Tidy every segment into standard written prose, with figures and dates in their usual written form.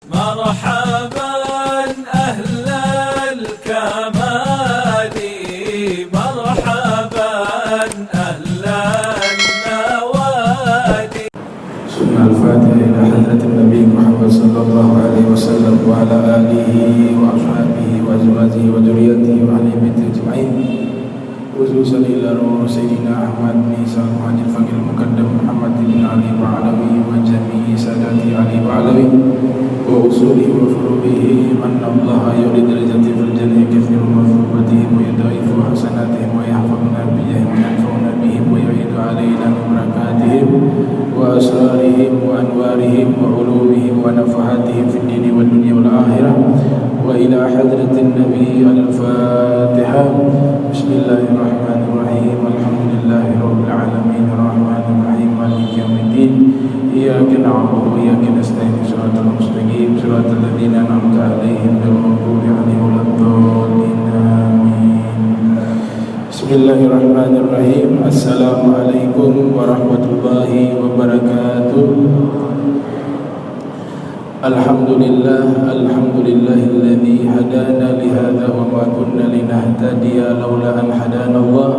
مرحبا أهل الكمال مرحبا أهل النوادي. سنة الفاتحة إلى حضرة النبي محمد صلى الله عليه وسلم وعلى آله وأصحابه وأزواجه وذريته وأهل بيته أجمعين، خصوصا إلى روح سيدنا أحمد بن إسحاق المهاجر الفقيه المقدم محمد بن علي وعلوي وجميع سادات علي وعلوي وأصوله وفروعه أن الله يولي درجته في الجنة كثير مثوبتهم ويضاعف حسناتهم ويحفظنا بهم وينفعنا بهم ويعيد علينا من بركاتهم وأسرارهم وأنوارهم وعلومهم ونفحاتهم في الدين والدنيا والآخرة. وإلى حضرة النبي الفاتحة. بسم الله الرحمن الرحيم. الحمد لله رب العالمين الرحمن الرحيم مالك يوم الدين إياك نعبد وإياك نستعين صراط المستقيم صراط الذين أنعمت عليهم غير المغضوب عليهم ولا الضالين آمين. بسم الله الرحمن الرحيم. السلام عليكم ورحمة الله وبركاته. Alhamdulillah alladzi hadana lihadza wa ma kunna linahtadiya laula an hadana Allah.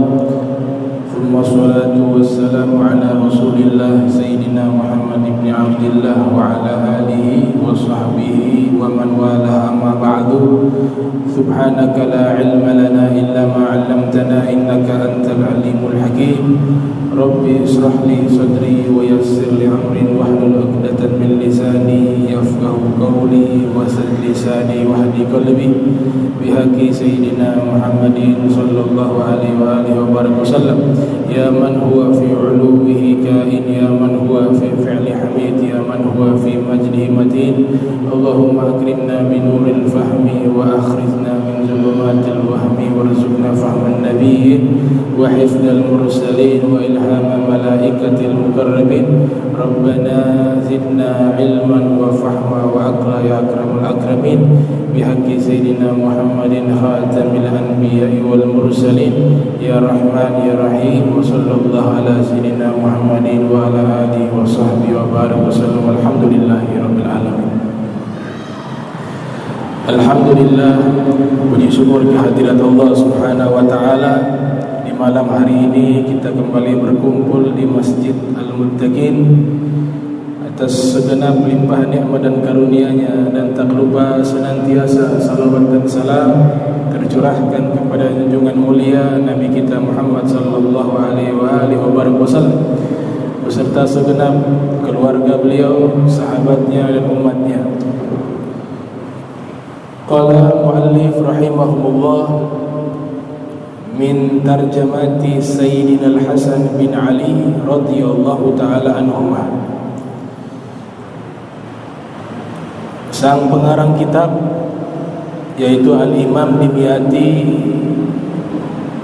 Thumma salatu wassalamu ala Rasulillah Sayyidina Muhammad ibn Abdillah wa ala alihi wa sahbihi wa man wala, amma ba'du. Subhanaka la ilma lana illa ma 'allamtana innaka antal alimul hakim. Rabbi israh li sadri wa yassir li amri wahlul 'uqdatam min lisani yafqahu qawli wasil lisani wahdi qalbi bihaqqi sayyidina Muhammadin sallallahu alaihi wa alihi wa barik wasallam. Ya man huwa fi 'uluwihi kain, ya man huwa fi fi'li hamid, ya man huwa fi majdihi matin. Allahumma akrimna bi nuril fahmi wa akhrijna min zulumatil wahmi warzuqna fahman nabiyyin wa hifdzal mursalin wa ilhama malaikatil muqarrabin. Rabbana zidna ilman wa fahma wa aqla ya akramul akramin bihaqqi sayyidina Muhammadin khatamil anbiya'i wal mursalin. Ya Rahman ya Rahim wa sallallahu ala sayyidina Muhammadin wa ala alihi wa sahbihi wa barik wa sallam. Alhamdulillahi rabbil alamin. Alhamdulillah, puji syukur kehadirat Allah Subhanahu wa taala. Di malam hari ini kita kembali berkumpul di Masjid Al-Muttaqin atas segenap limpah nikmat dan karunia-Nya, dan tak lupa senantiasa salawat dan salam tercurahkan kepada junjungan mulia Nabi kita Muhammad sallallahu alaihi wasallam beserta segenap keluarga beliau, sahabatnya dan umatnya. Qala muallif rahimahullah min tarjamati Sayyidina Al-Hasan bin Ali radhiyallahu ta'ala anhuma. Sang pengarang kitab yaitu Al-Imam Dimyati,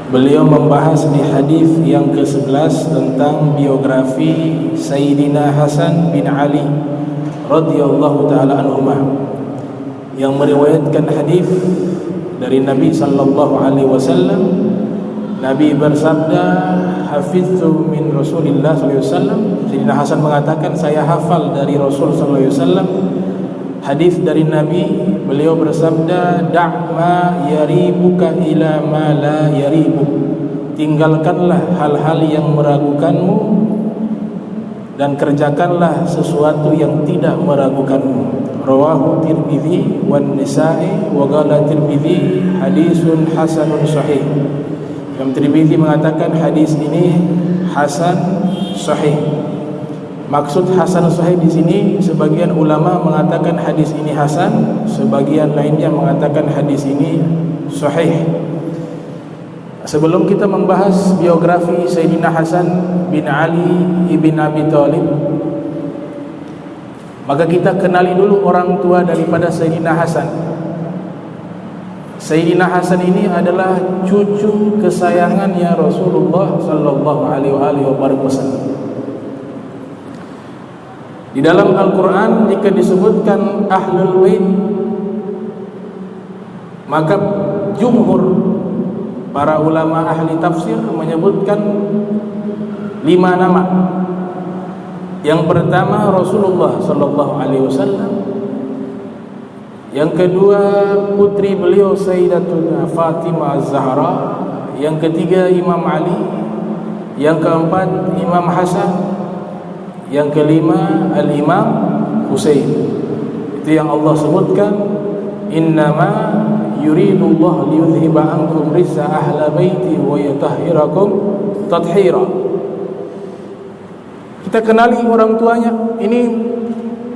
beliau membahas di hadis yang ke-11 tentang biografi Sayyidina Hasan bin Ali radhiyallahu ta'ala anhuma, yang meriwayatkan hadis dari Nabi sallallahu alaihi wasallam. Nabi bersabda, hafiztu min Rasulillah sallallahu alaihi wasallam. Sayyidina Hasan mengatakan, saya hafal dari Rasul sallallahu alaihi wasallam. Hadis dari Nabi, beliau bersabda, da'ma yaribuka ila ma la yaribuk. Tinggalkanlah hal-hal yang meragukanmu dan kerjakanlah sesuatu yang tidak meragukanmu. Rawahu Tirmidzi wan Nisa'i wa qala Tirmidzi hadisun hasanun sahih. Imam Tirmidzi mengatakan hadis ini hasan sahih. Maksud hasan sahih di sini, sebagian ulama mengatakan hadis ini hasan, sebagian lainnya mengatakan hadis ini sahih. Sebelum kita membahas biografi Sayyidina Hasan bin Ali ibn Abi Thalib, maka kita kenali dulu orang tua daripada Sayyidina Hasan. Sayyidina Hasan ini adalah cucu kesayangannya Rasulullah sallallahu alaihi wasallam. Di dalam Al-Quran jika disebutkan Ahlul Bait, maka jumhur para ulama ahli tafsir menyebutkan 5 nama. Yang pertama Rasulullah sallallahu alaihi wasallam, Yang kedua putri beliau Sayyidatuna Fatimah Az-Zahra. Yang ketiga Imam Ali. Yang keempat Imam Hasan. Yang kelima Al-Imam Husain. Itu yang Allah sebutkan, innama yuridullah liyudhhiba ankum rizza ahla baiti wa yutahhirakum tathira. Kita kenali orang tuanya. Ini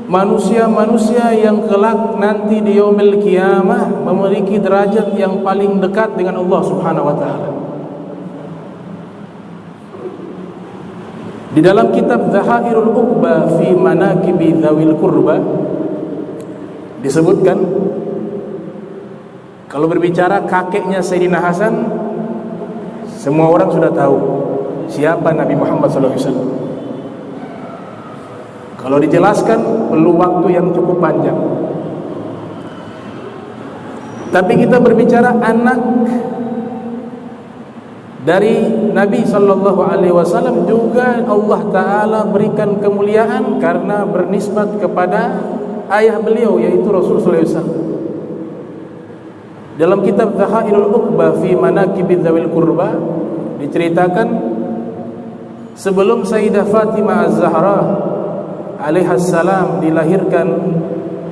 manusia-manusia yang kelak nanti di yaumil qiyamah memiliki derajat yang paling dekat dengan Allah Subhanahu wa taala. Di dalam kitab Zahairul Uqba fi Manaqibi Dzawil Qurba disebutkan, kalau berbicara kakeknya Sayyidina Hasan, semua orang sudah tahu siapa Nabi Muhammad SAW. Kalau dijelaskan perlu waktu yang cukup panjang. Tapi kita berbicara anak dari Nabi SAW juga Allah Ta'ala berikan kemuliaan karena bernisbat kepada ayah beliau, yaitu Rasulullah SAW. Dalam kitab Zahairul Uqba fi Manaqibi Dzawil Qurba diceritakan, sebelum Sayyidah Fatimah Az-Zahra alaihassalam dilahirkan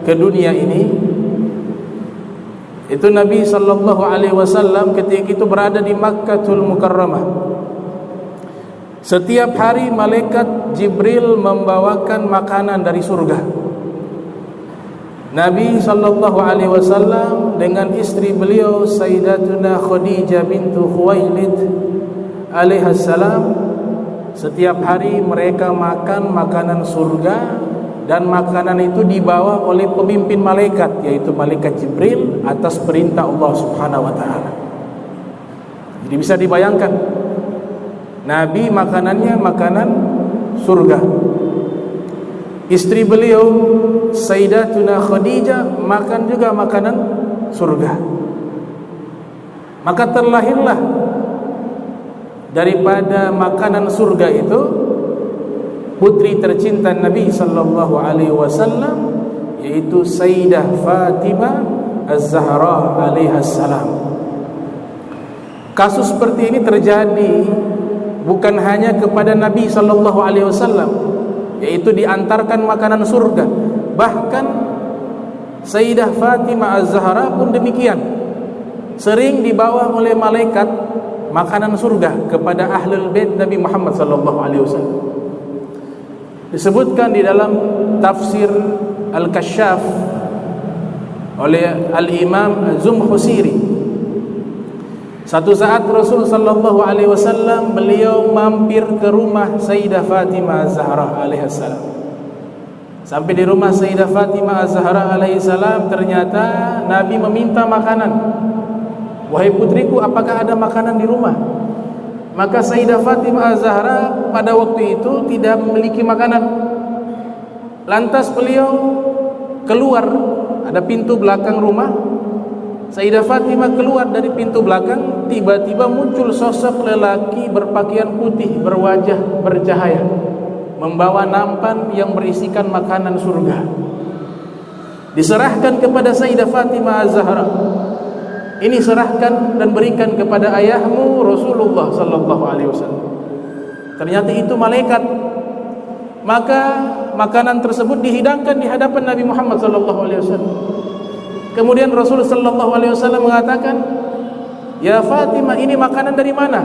ke dunia ini, itu Nabi SAW ketika itu berada di Makkatul Mukarramah. Setiap hari malaikat Jibril membawakan makanan dari surga. Nabi SAW dengan istri beliau Sayyidatuna Khadijah bintu Khuwailid alaihassalam, setiap hari mereka makan makanan surga, dan makanan itu dibawa oleh pemimpin malaikat, yaitu malaikat Jibril atas perintah Allah Subhanahu wa taala. Jadi bisa dibayangkan, Nabi makanannya makanan surga. Istri beliau Sayyidatuna Khadijah makan juga makanan surga. Maka terlahirlah daripada makanan surga itu putri tercinta Nabi sallallahu alaihi wasallam, yaitu Sayyidah Fatimah Az-Zahra alaihassalam. Kasus seperti ini terjadi bukan hanya kepada Nabi sallallahu alaihi wasallam, yaitu diantarkan makanan surga. Bahkan Sayyidah Fatimah Az-Zahra pun demikian, sering dibawa oleh malaikat makanan surga kepada ahlul bait Nabi Muhammad sallallahu alaihi wasallam. Disebutkan di dalam tafsir Al-Kasyaf oleh Al-Imam Zumkhusiri, satu saat Rasul sallallahu alaihi wasallam beliau mampir ke rumah Sayyidah Fatimah Az-Zahra alaihassalam. Sampai di rumah Sayyidah Fatimah Az-Zahra alaihissalam, ternyata Nabi meminta makanan. Wahai putriku, apakah ada makanan di rumah? Maka Sayyidah Fatimah Az-Zahra pada waktu itu tidak memiliki makanan. Lantas beliau keluar, ada pintu belakang rumah. Sayyidah Fatimah keluar dari pintu belakang, tiba-tiba muncul sosok lelaki berpakaian putih, berwajah bercahaya, membawa nampan yang berisikan makanan surga. Diserahkan kepada Sayyidah Fatimah Az-Zahra. Ini serahkan dan berikan kepada ayahmu Rasulullah sallallahu alaihi wasallam. Ternyata itu malaikat. Maka makanan tersebut dihidangkan di hadapan Nabi Muhammad sallallahu alaihi wasallam. Kemudian Rasul sallallahu alaihi wasallam mengatakan, "Ya Fatimah, ini makanan dari mana?"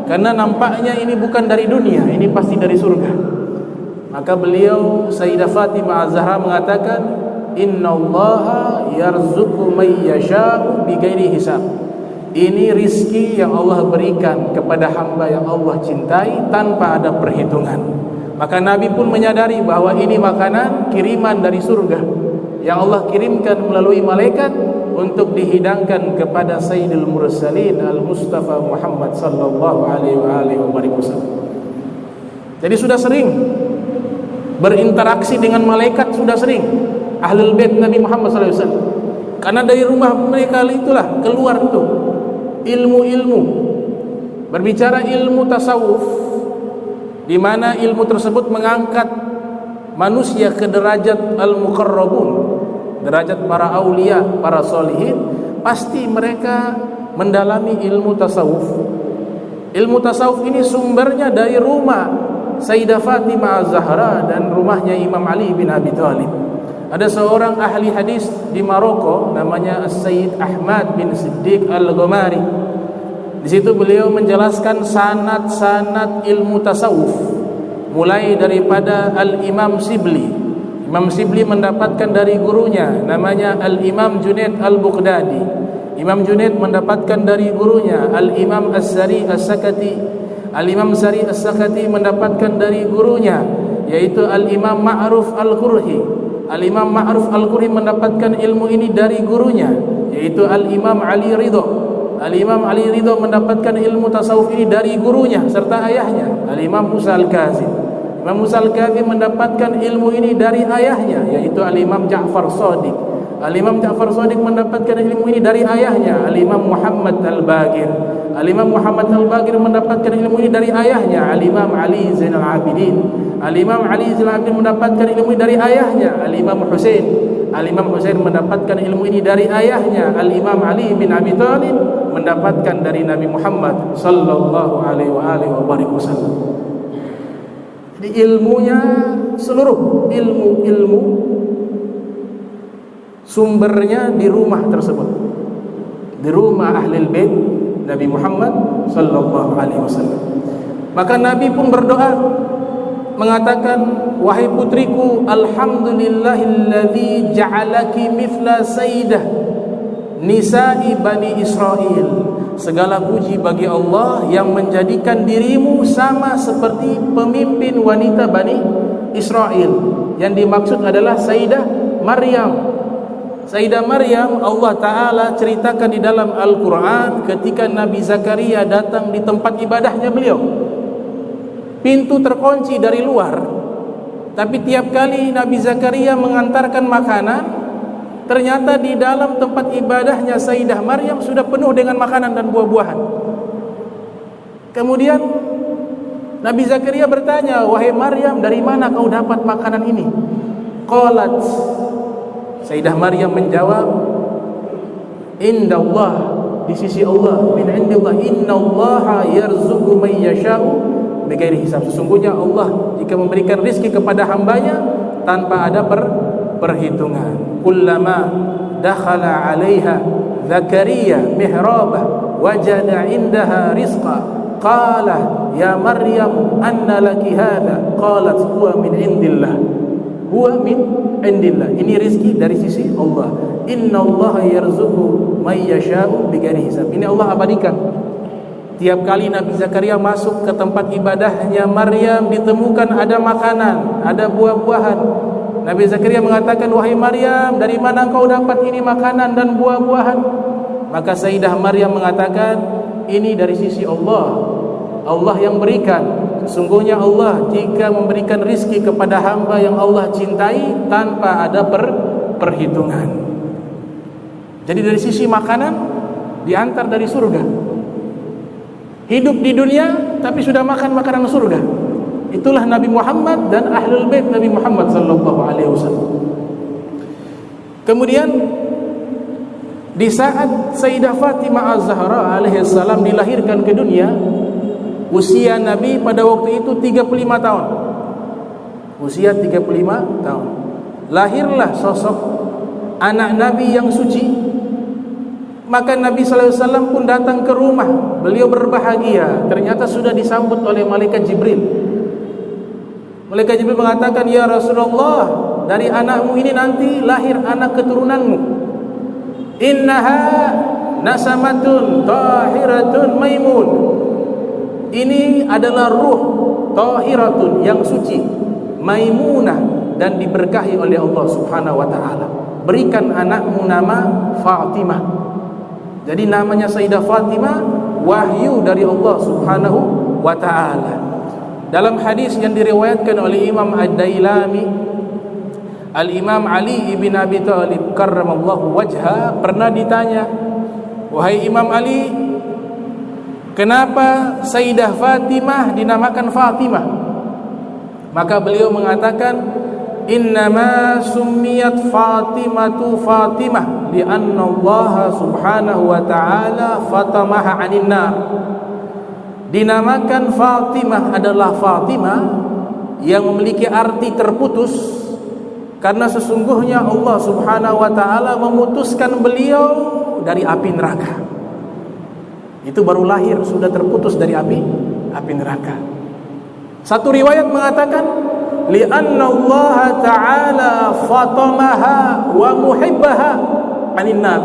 Karena nampaknya ini bukan dari dunia, ini pasti dari surga. Maka beliau Sayyidah Fatimah Az-Zahra mengatakan, innallaha yarzuqu may yasha'u bighairi hisab. Ini rizki yang Allah berikan kepada hamba yang Allah cintai tanpa ada perhitungan. Maka Nabi pun menyadari bahwa ini makanan kiriman dari surga yang Allah kirimkan melalui malaikat untuk dihidangkan kepada Sayyidul Mursalin Al-Mustafa Muhammad sallallahu alaihi wasallam. Jadi sudah sering berinteraksi dengan malaikat, sudah sering Ahlul Bait Nabi Muhammad SAW. Karena dari rumah mereka itulah keluar itu ilmu-ilmu. Berbicara ilmu tasawuf, di mana ilmu tersebut mengangkat manusia ke derajat al-muqarrabun, derajat para aulia, para solihin, pasti mereka mendalami ilmu tasawuf. Ilmu tasawuf ini sumbernya dari rumah Sayyidah Fatimah Az-Zahra dan rumahnya Imam Ali bin Abi Thalib. Ada seorang ahli hadis di Maroko namanya Sayyid Ahmad bin Siddiq Al-Ghomari. Di situ beliau menjelaskan sanad-sanad ilmu tasawuf, mulai daripada Al-Imam Shibli. Imam Shibli mendapatkan dari gurunya namanya Al-Imam Junaid Al-Baghdadi. Imam Junaid mendapatkan dari gurunya Al-Imam As-Sari As-Sakati. Al-Imam Sari As-Sakati mendapatkan dari gurunya yaitu Al-Imam Ma'ruf Al-Qurhi. Al-Imam Ma'ruf Al-Qurhi mendapatkan ilmu ini dari gurunya yaitu Al-Imam Ali Ridho. Al-Imam Ali Ridho mendapatkan ilmu tasawuf ini dari gurunya serta ayahnya Al-Imam Musa Al-Kazim. Imam Musa Al-Kazim mendapatkan ilmu ini dari ayahnya yaitu Al-Imam Ja'far Shadiq. Al-Imam Ja'far Shadiq mendapatkan ilmu ini dari ayahnya Al-Imam Muhammad Al-Bagir. Al-Imam Muhammad Al-Bagir mendapatkan ilmu ini dari ayahnya Al-Imam Ali Zainal Abidin. Al-Imam Ali Zainal Abidin mendapatkan ilmu ini dari ayahnya Al-Imam Husain. Al-Imam Husain mendapatkan ilmu ini dari ayahnya Al-Imam Ali bin Abi Thalib, mendapatkan dari Nabi Muhammad sallallahu alaihi wasallam. Jadi ilmunya, seluruh ilmu sumbernya di rumah tersebut, di rumah Ahlul Bait Nabi Muhammad sallallahu alaihi wasallam. Maka Nabi pun berdoa mengatakan, wahai putriku, alhamdulillahilladzi ja'alaki mithla sayyidah nisa'i bani Israel. Segala puji bagi Allah yang menjadikan dirimu sama seperti pemimpin wanita Bani Israel. Yang dimaksud adalah Sayyidah Maryam. Sayyidah Maryam Allah Ta'ala ceritakan di dalam Al-Quran ketika Nabi Zakaria datang di tempat ibadahnya beliau. Pintu terkunci dari luar, tapi tiap kali Nabi Zakaria mengantarkan makanan, ternyata di dalam tempat ibadahnya Sayyidah Maryam sudah penuh dengan makanan dan buah-buahan. Kemudian Nabi Zakaria bertanya, wahai Maryam, dari mana kau dapat makanan ini? Qalat, Sayyidah Maryam menjawab, indallah, di sisi Allah, min indillah, innallaha yarzuqu man yasha'u bighairi hisab. Sesungguhnya Allah jika memberikan rizki kepada hambanya tanpa ada perhitungan. Kullama dakhala 'alaiha Zakaria mihrabah wajada 'indaha rizqa qala ya Maryam anna laki hadha qalat huwa min indillah. Huwa min indillah. Ini rizki dari sisi Allah. Innallaha yarzuqu may yasha'u bighairi hisab. Ini Allah abadikan. Tiap kali Nabi Zakaria masuk ke tempat ibadahnya Maryam, ditemukan ada makanan, ada buah-buahan. Nabi Zakaria mengatakan, wahai Maryam, dari mana kau dapat ini makanan dan buah-buahan? Maka Sayyidah Maryam mengatakan, ini dari sisi Allah. Allah yang berikan. Sesungguhnya Allah jika memberikan rizki kepada hamba yang Allah cintai tanpa ada perhitungan. Jadi dari sisi makanan diantar dari surga. Hidup di dunia tapi sudah makan makanan surga. Itulah Nabi Muhammad dan Ahlul Bait Nabi Muhammad sallallahu alaihi wasallam. Kemudian di saat Sayyidah Fatimah Az-Zahra alaihi salam dilahirkan ke dunia, usia Nabi pada waktu itu 35 tahun. Usia 35 tahun. Lahirlah sosok anak Nabi yang suci. Maka Nabi sallallahu alaihi wasallam pun datang ke rumah. Beliau berbahagia, ternyata sudah disambut oleh malaikat Jibril. Malaikat Jibril mengatakan, ya Rasulullah, dari anakmu ini nanti lahir anak keturunanmu. Innaha nasamatun tahiratun maimun. Ini adalah ruh tahiratun yang suci, maimunah, dan diberkahi oleh Allah Subhanahu wa taala. Berikan anakmu nama Fatimah. Jadi namanya Sayyidah Fatimah wahyu dari Allah Subhanahu wa taala. Dalam hadis yang diriwayatkan oleh Imam Ad-Dailami, Al-Imam Ali ibn Abi Thalib karramallahu wajha pernah ditanya, wahai Imam Ali, kenapa Sayyidah Fatimah dinamakan Fatimah? Maka beliau mengatakan, innama summiyat Fatimatu Fatimah li'anna Allah subhanahu wa ta'ala fatamaha 'anil nar. Dinamakan Fatimah adalah Fatimah yang memiliki arti terputus karena sesungguhnya Allah subhanahu wa ta'ala memutuskan beliau dari api neraka. Itu baru lahir sudah terputus dari api neraka. Satu riwayat mengatakan li'anna Allah ta'ala fatamaha wa muhibbaha 'anil nar.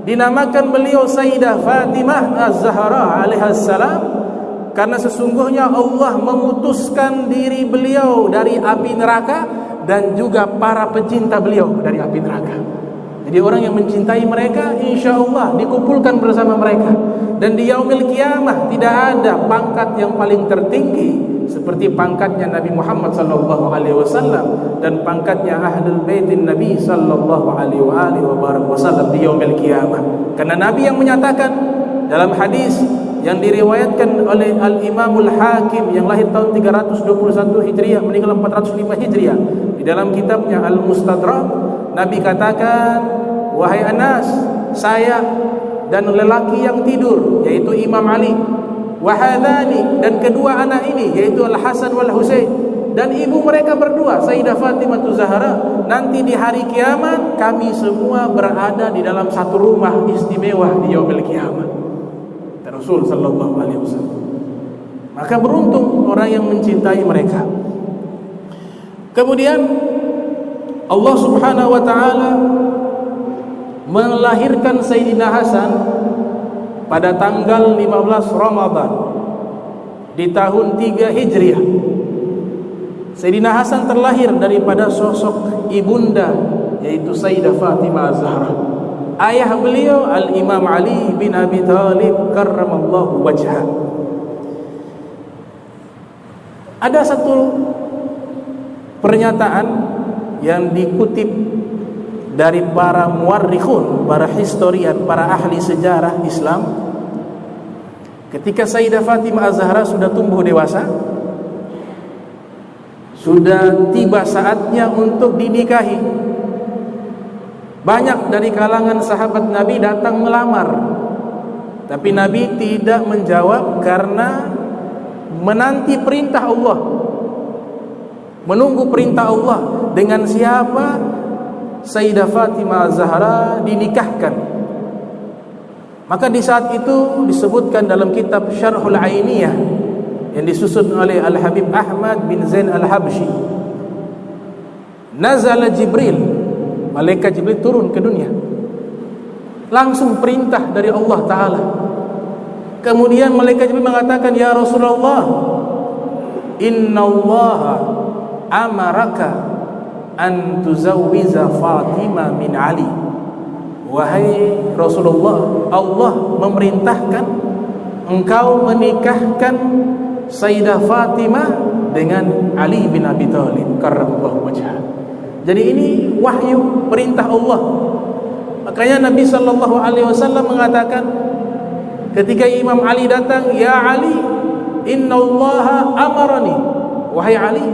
Dinamakan beliau Sayyidah Fatimah Az-Zahra alaihassalam karena sesungguhnya Allah memutuskan diri beliau dari api neraka dan juga para pecinta beliau dari api neraka. Jadi orang yang mencintai mereka insyaallah dikumpulkan bersama mereka. Dan di yaumil qiyamah tidak ada pangkat yang paling tertinggi seperti pangkatnya Nabi Muhammad sallallahu alaihi wasallam dan pangkatnya ahlul baitin Nabi sallallahu alaihi wasallam di yaumil qiyamah. Karena Nabi yang menyatakan dalam hadis yang diriwayatkan oleh Al-Imamul Hakim yang lahir tahun 321 Hijriah meninggal 405 Hijriah di dalam kitabnya Al-Mustadrak, Nabi katakan, wahai Anas, saya dan lelaki yang tidur yaitu Imam Ali, wahadani dan kedua anak ini yaitu Al-Hasan wal Husain dan ibu mereka berdua Sayyidah Fatimah Zahra, nanti di hari kiamat kami semua berada di dalam satu rumah istimewa di yaumil kiamat. Rasul sallallahu alaihi wasallam. Maka beruntung orang yang mencintai mereka. Kemudian Allah subhanahu wa ta'ala melahirkan Sayyidina Hasan pada tanggal 15 Ramadan di tahun 3 Hijriah. Sayyidina Hasan terlahir daripada sosok ibunda yaitu Sayyidah Fatimah Az-Zahra. Ayah beliau Al-Imam Ali bin Abi Thalib karramallahu wajhah. Ada satu pernyataan yang dikutip dari para muwarrikhun, para historian, para ahli sejarah Islam. Ketika Sayyidah Fatimah Az-Zahra sudah tumbuh dewasa, sudah tiba saatnya untuk dinikahi. Banyak dari kalangan sahabat Nabi datang melamar, tapi Nabi tidak menjawab karena menanti perintah Allah, menunggu perintah Allah dengan siapa Sayyidah Fatimah Az-Zahra dinikahkan. Maka di saat itu disebutkan dalam kitab Syarhul Ainiyah yang disusun oleh Al-Habib Ahmad bin Zain Al-Habsyi, nazala Jibril, malaikat Jibril turun ke dunia, langsung perintah dari Allah Ta'ala. Kemudian malaikat Jibril mengatakan, ya Rasulullah, inna Allah amaraka an tuzawwiza Fatimah min Ali. Wahai Rasulullah, Allah memerintahkan engkau menikahkan Sayyidah Fatimah dengan Ali bin Abi Thalib karramallahu wajhah. Jadi ini wahyu perintah Allah. Makanya Nabi sallallahu alaihi wasallam mengatakan ketika Imam Ali datang, ya Ali, innallaha amarani, wahai Ali,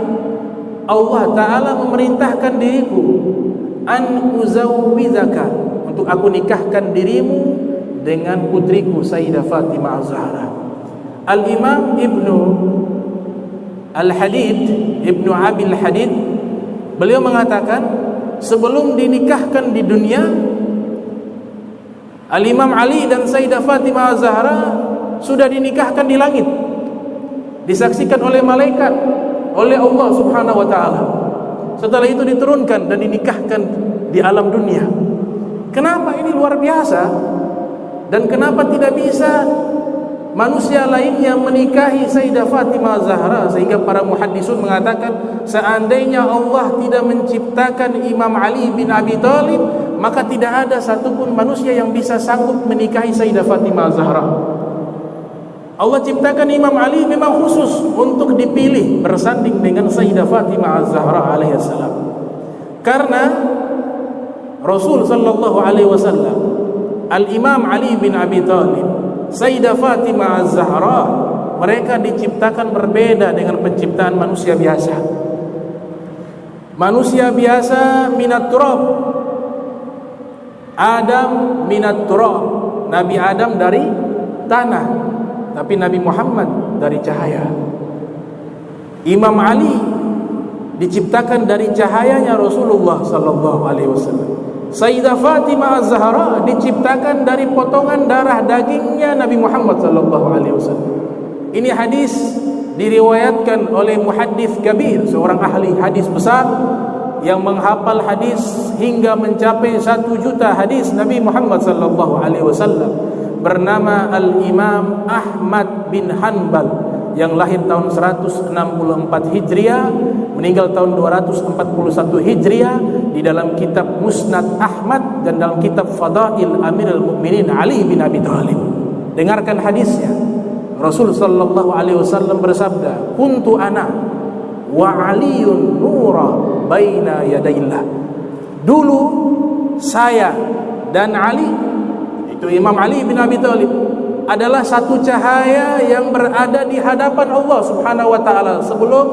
Allah Ta'ala memerintahkan diriku an uzawwizaka, untuk aku nikahkan dirimu dengan putriku Sayyidah Fatimah Az-Zahra. Al-Imam Ibnu Al-Hadid, Ibnu Abil Hadid, beliau mengatakan sebelum dinikahkan di dunia, Al-Imam Ali dan Sayyidah Fatimah Az-Zahra sudah dinikahkan di langit, disaksikan oleh malaikat, oleh Allah Subhanahu wa ta'ala. Setelah itu diturunkan dan dinikahkan di alam dunia. Kenapa ini luar biasa? Dan kenapa tidak bisa manusia lainnya menikahi Sayyidah Fatimah Az-Zahra? Sehingga para muhaddisun mengatakan, seandainya Allah tidak menciptakan Imam Ali bin Abi Thalib, maka tidak ada satupun manusia yang bisa sanggup menikahi Sayyidah Fatimah Az-Zahra. Allah ciptakan Imam Ali memang khusus untuk dipilih bersanding dengan Sayyidah Fatimah Az-Zahra alaihissalam. Karena Rasul sallallahu alaihi wasallam, Al-Imam Ali bin Abi Thalib, Sayyidah Fatimah Az-Zahra, mereka diciptakan berbeda dengan penciptaan manusia biasa. Manusia biasa minat turab, Adam minat turab. Nabi Adam dari tanah, tapi Nabi Muhammad dari cahaya. Imam Ali diciptakan dari cahayanya Rasulullah sallallahu alaihi wasallam. Sayyidah Fatimah Az-Zahra diciptakan dari potongan darah dagingnya Nabi Muhammad sallallahu alaihi wasallam. Ini hadis diriwayatkan oleh muhaddits kabir, seorang ahli hadis besar yang menghafal hadis hingga mencapai 1 juta hadis Nabi Muhammad sallallahu alaihi wasallam, bernama Al-Imam Ahmad bin Hanbal, yang lahir tahun 164 Hijriah, meninggal tahun 241 Hijriah, di dalam kitab Musnad Ahmad dan dalam kitab Fadail Amirul Mukminin Ali bin Abi Thalib. Dengarkan hadisnya. Rasul sallallahu alaihi wasallam bersabda, "Kuntu ana wa Aliyun nura baina yadayillah." Dulu saya dan Ali, itu Imam Ali bin Abi Thalib, adalah satu cahaya yang berada di hadapan Allah Subhanahu wa taala sebelum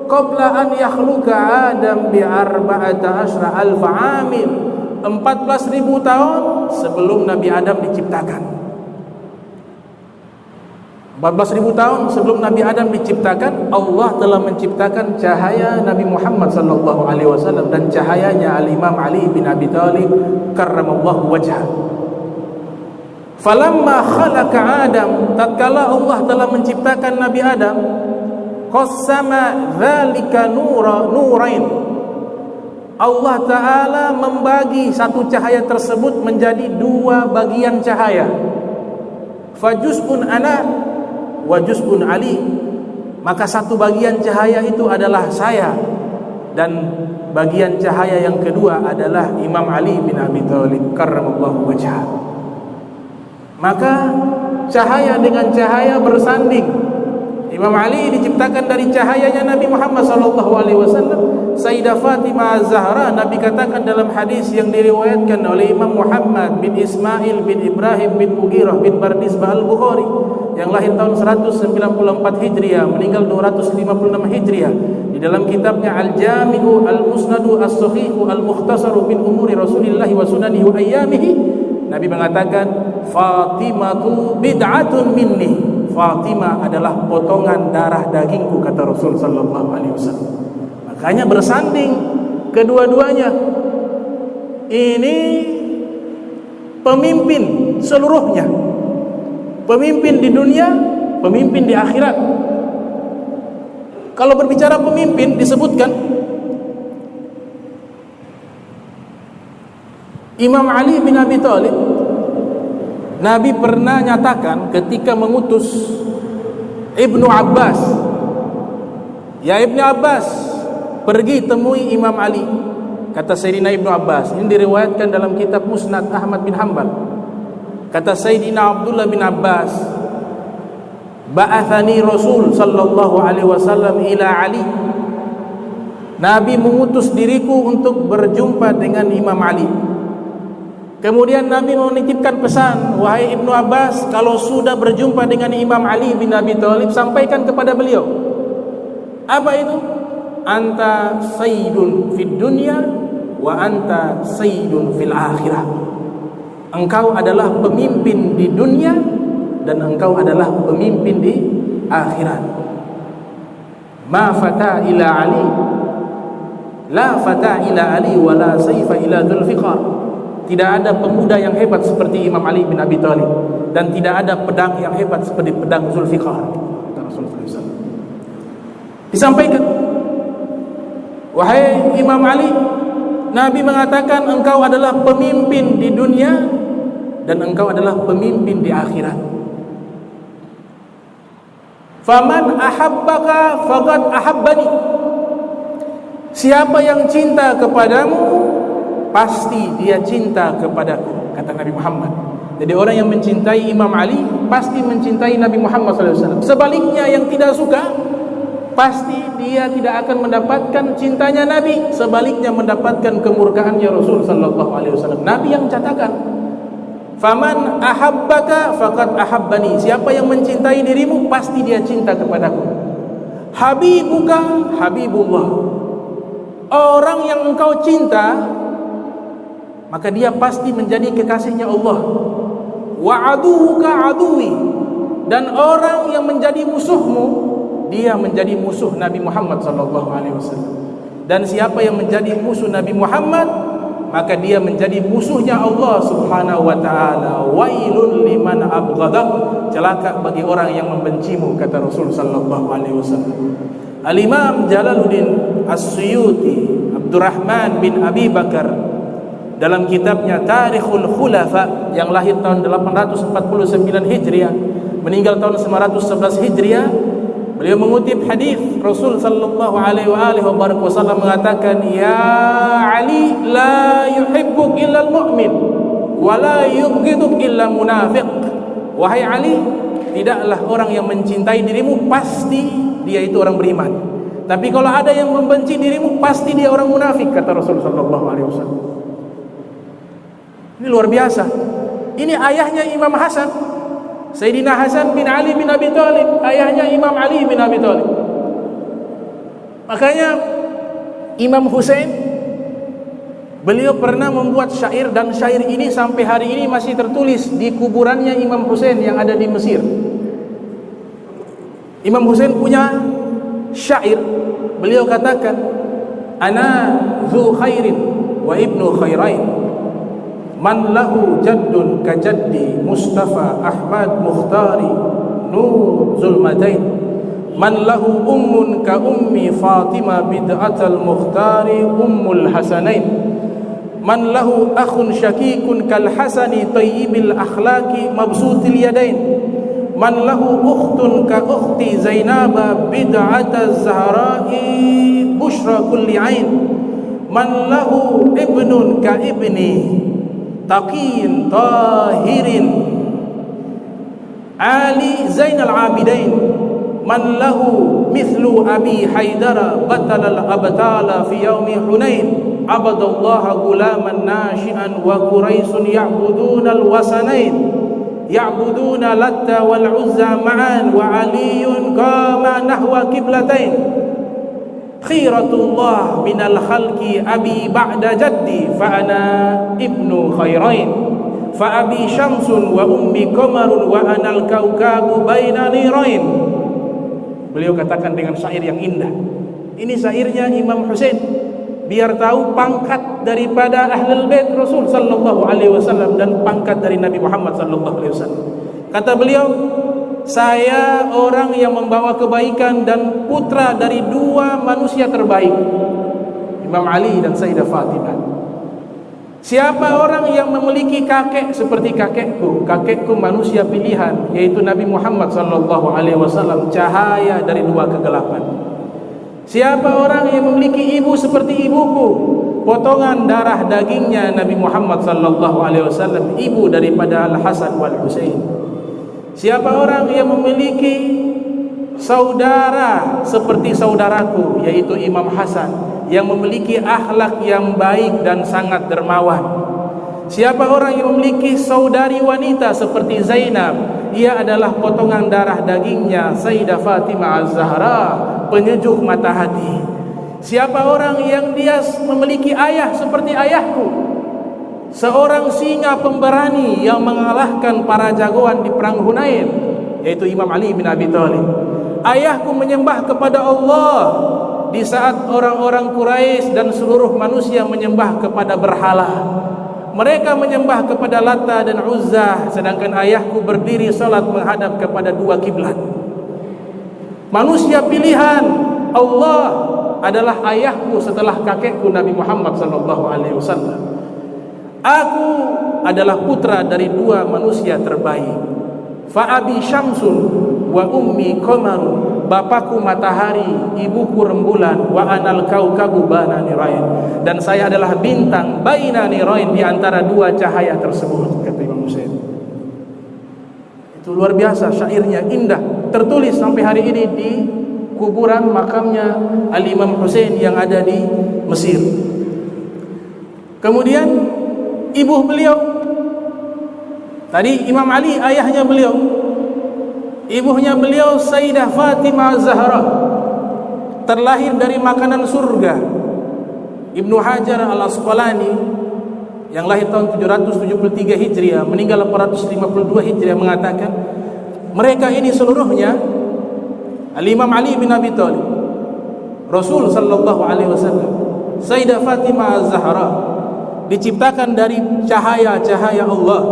qabla an yakhluqa Adam bi 14 alf amin, 14.000 tahun sebelum Nabi Adam diciptakan. 14.000 tahun sebelum Nabi Adam diciptakan, Allah telah menciptakan cahaya Nabi Muhammad sallallahu alaihi wasallam dan cahayanya Al-Imam Ali bin Abi Thalib karramallahu wajhah. Falamma khalaqa Adam, tatkala Allah telah menciptakan Nabi Adam, qassama dzalika nurain. Allah Ta'ala membagi satu cahaya tersebut menjadi 2 bagian cahaya. Fajuz'un ana wa juz'un Ali. Maka satu bagian cahaya itu adalah saya, dan bagian cahaya yang kedua adalah Imam Ali bin Abi Thalib karramallahu wajhah. Maka cahaya dengan cahaya bersanding. Imam Ali diciptakan dari cahayanya Nabi Muhammad sallallahu alaihi wasallam. Sayyidah Fatimah Az-Zahra, Nabi katakan dalam hadis yang diriwayatkan oleh Imam Muhammad bin Ismail bin Ibrahim bin Mughirah bin Bardizbah Al-Bukhari, yang lahir tahun 194 Hijriah, meninggal 256 Hijriah, di dalam kitabnya Al-Jami'u Al-Musnadu As-Sahihu Al-Mukhtasaru min Umuri Rasulillah wa Sunanihi wa Ayyamihi, Nabi mengatakan, Fatimatu bid'atun minni. Fatimah adalah potongan darah dagingku, kata Rasul sallallahu alaihi wasallam. Makanya bersanding kedua-duanya. Ini pemimpin seluruhnya. Pemimpin di dunia, pemimpin di akhirat. Kalau berbicara pemimpin disebutkan Imam Ali bin Abi Thalib, Nabi pernah nyatakan ketika mengutus Ibnu Abbas, "Ya Ibnu Abbas, pergi temui Imam Ali." Kata Sayyidina Ibnu Abbas, ini diriwayatkan dalam kitab Musnad Ahmad bin Hanbal. Kata Sayyidina Abdullah bin Abbas, "Ba'athani Rasul sallallahu alaihi wasallam ila Ali." Nabi mengutus diriku untuk berjumpa dengan Imam Ali. Kemudian Nabi menitipkan pesan, "Wahai Ibnu Abbas, kalau sudah berjumpa dengan Imam Ali bin Abi Thalib, sampaikan kepada beliau." Apa itu? "Anta sayyidun fid dunya wa anta sayyidun fil akhirah." Engkau adalah pemimpin di dunia dan engkau adalah pemimpin di akhirat. Ma fata ila Ali, la fata ila Ali wa la sayfa ila Dzulfiqar. Tidak ada pemuda yang hebat seperti Imam Ali bin Abi Thalib, dan tidak ada pedang yang hebat seperti pedang Dzulfiqar. Disampaikan, "Wahai Imam Ali, Nabi mengatakan engkau adalah pemimpin di dunia dan engkau adalah pemimpin di akhirat. Faman ahabbaka faqad ahabbani." Siapa yang cinta kepadamu, pasti dia cinta kepadaku, kata Nabi Muhammad. Jadi orang yang mencintai Imam Ali pasti mencintai Nabi Muhammad SAW. Sebaliknya yang tidak suka, pasti dia tidak akan mendapatkan cintanya Nabi, sebaliknya mendapatkan kemurkaannya Rasul sallallahu alaihi wasallam. Nabi yang catatkan, "Faman ahabbaka faqad ahabbani." Siapa yang mencintai dirimu, pasti dia cinta kepadaku. "Habibuka habibullah Orang yang engkau cinta, maka dia pasti menjadi kekasihnya Allah. Wa aduka aduwi, dan orang yang menjadi musuhmu, dia menjadi musuh Nabi Muhammad sallallahu alaihi wasallam. Dan siapa yang menjadi musuh Nabi Muhammad, maka dia menjadi musuhnya Allah Subhanahu wa taala. Wailun liman abghadak, celaka bagi orang yang membencimu, kata Rasul sallallahu alaihi wasallam. Al-Imam Jalaluddin As-Suyuti Abdurrahman bin Abi Bakar dalam kitabnya Tarikhul Khulafa yang lahir tahun 849 Hijriah, meninggal tahun 911 Hijriah, beliau mengutip hadis Rasul sallallahu alaihi wasallam mengatakan, "Ya Ali, la yuhibbuk illa al-mu'min wa la yubghiduk illa munafiq." Wahai Ali, tidaklah orang yang mencintai dirimu pasti dia itu orang beriman. Tapi kalau ada yang membenci dirimu, pasti dia orang munafik, kata Rasul sallallahu alaihi wasallam. Ini luar biasa. Ini ayahnya Imam Hasan, Sayyidina Hasan bin Ali bin Abi Thalib, ayahnya Imam Ali bin Abi Thalib. Makanya Imam Husain, beliau pernah membuat syair, dan syair ini sampai hari ini masih tertulis di kuburannya Imam Husain yang ada di Mesir. Imam Husain punya syair, beliau katakan, "Ana dzu khairin wa ibnu khairain, man lahu jaddun ka jaddi Mustafa Ahmad Mukhtari nur zulmatain, man lahu ummun ka ummi Fatimah bid'atal Mukhtari ummul hasanain, man lahu akhun syakikun kal hasani tayyibil akhlaqi mabsutil yadain, man lahu ukhtun ka ukhti Zainaba bid'ataz Zahra'i bushra kulli ain, man lahu ibnun ka ibni Taqin tahirin Ali Zainal Abidain, man lahu mithlu Abi Haidara batalal abtala fi yaumi Hunain, abadallaha gulaman nashi'an wa Quraisun ya'buduna al-wasanain, ya'buduna Latta wal Uzza ma'an, wa Aliyun qama nahwa qiblatain, khiratullah minal khalqi abi ba'da jaddi, fa ana ibnu khairain, fa abi syamsun wa ummi qamarun wa anal kaukabu baina nirain. Beliau katakan dengan syair yang indah. Ini syairnya Imam Husain, biar tahu pangkat daripada Ahlul Bait Rasul sallallahu alaihi wasallam dan pangkat dari Nabi Muhammad sallallahu alaihi wasallam. Kata beliau, saya orang yang membawa kebaikan dan putra dari dua manusia terbaik, Imam Ali dan Sayyidah Fatimah. Siapa orang yang memiliki kakek seperti kakekku? Kakekku manusia pilihan, yaitu Nabi Muhammad sallallahu alaihi wasallam, cahaya dari dua kegelapan. Siapa orang yang memiliki ibu seperti ibuku? Potongan darah dagingnya Nabi Muhammad sallallahu alaihi wasallam, ibu daripada Al-Hasan wal Husain. Siapa orang yang memiliki saudara seperti saudaraku, yaitu Imam Hasan, yang memiliki akhlak yang baik dan sangat dermawan. Siapa orang yang memiliki saudari wanita seperti Zainab, ia adalah potongan darah dagingnya Sayyidah Fatimah Az-Zahra, penyejuk mata hati. Siapa orang yang dia memiliki ayah seperti ayahku, seorang singa pemberani yang mengalahkan para jagoan di perang Hunain, yaitu Imam Ali bin Abi Thalib. Ayahku menyembah kepada Allah di saat orang-orang Quraisy dan seluruh manusia menyembah kepada berhala. Mereka menyembah kepada Latta dan Uzza, sedangkan ayahku berdiri salat menghadap kepada dua kiblat. Manusia pilihan Allah adalah ayahku setelah kakekku Nabi Muhammad sallallahu alaihi wasallam. Aku adalah putra dari dua manusia terbaik. Fa abi syamsun wa ummi qamarun, bapakku matahari, ibuku rembulan, wa anal kaukabu baina nirain, dan saya adalah bintang baina nirain, di antara dua cahaya tersebut, kata Imam Husain. Itu luar biasa, syairnya indah, tertulis sampai hari ini di kuburan makamnya Al-Imam Husain yang ada di Mesir. Kemudian ibu beliau tadi, Imam Ali ayahnya beliau, ibunya beliau Sayyidah Fatimah Az-Zahra, terlahir dari makanan surga. Ibnu Hajar Al-Asqalani yang lahir tahun 773 Hijriah, meninggal 452 Hijriah, mengatakan mereka ini seluruhnya Al-Imam Ali bin Abi Thalib, Rasul sallallahu alaihi wasallam, Sayyidah Fatimah Az-Zahra, diciptakan dari cahaya-cahaya Allah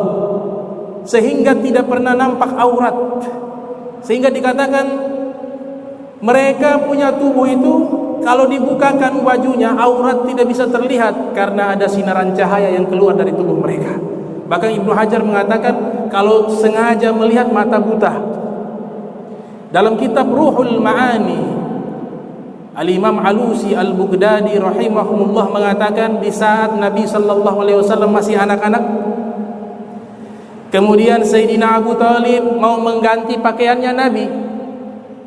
sehingga tidak pernah nampak aurat, sehingga dikatakan mereka punya tubuh itu kalau dibukakan bajunya aurat tidak bisa terlihat karena ada sinaran cahaya yang keluar dari tubuh mereka. Bahkan Ibnu Hajar mengatakan kalau sengaja melihat mata buta. Dalam kitab Ruhul Ma'ani, Al-Imam Alusi Al-Baghdadi rahimahumullah mengatakan di saat Nabi sallallahu alaihi wasallam masih anak-anak, kemudian Sayyidina Abu Thalib mau mengganti pakaiannya Nabi.